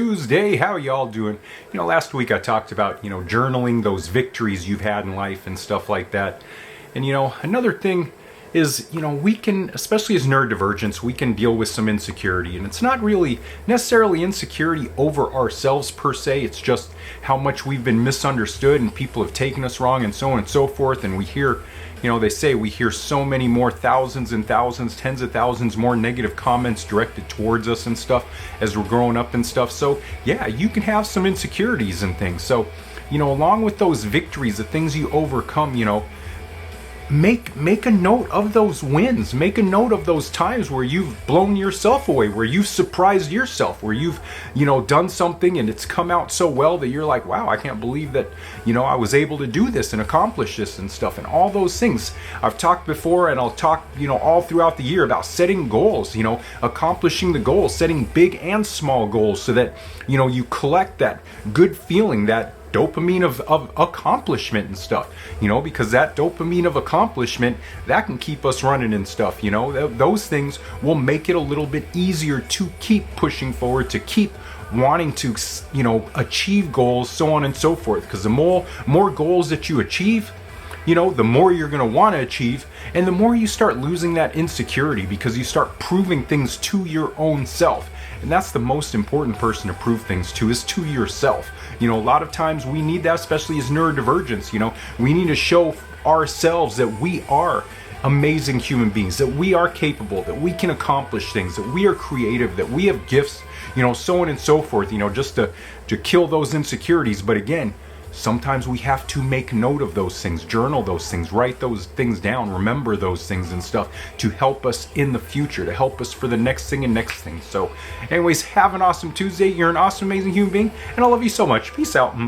Tuesday, how y'all doing? Last week I talked about, journaling those victories you've had in life and stuff like that. And, another thing is, we can, especially as neurodivergents, we can deal with some insecurity. And it's not really necessarily insecurity over ourselves per se. It's just how much we've been misunderstood and people have taken us wrong and so on and so forth. And we hear, they say we hear so many more thousands and thousands, tens of thousands more negative comments directed towards us and stuff as we're growing up and stuff. So yeah, you can have some insecurities and things. So, along with those victories, the things you overcome, make a note of those wins. Make a note of those times where you've blown yourself away, where you've surprised yourself, where you've, done something and it's come out so well that you're like, wow, I can't believe that, I was able to do this and accomplish this and stuff, and all those things. I've talked before, and I'll talk, all throughout the year about setting goals, accomplishing the goals, setting big and small goals so that, you collect that good feeling, that dopamine of accomplishment and stuff, because that dopamine of accomplishment, that can keep us running and stuff, those things will make it a little bit easier to keep pushing forward, to keep wanting to, achieve goals, so on and so forth, because the more goals that you achieve, the more you're going to want to achieve, and the more you start losing that insecurity because you start proving things to your own self. And that's the most important person to prove things to, is to yourself. A lot of times we need that, especially as neurodivergents. We need to show ourselves that we are amazing human beings, that we are capable, that we can accomplish things, that we are creative, that we have gifts, so on and so forth, just to kill those insecurities. But again, sometimes we have to make note of those things, journal those things, write those things down, remember those things and stuff to help us in the future, to help us for the next thing and next thing. So anyways, have an awesome Tuesday. You're an awesome, amazing human being, and I love you so much. Peace out.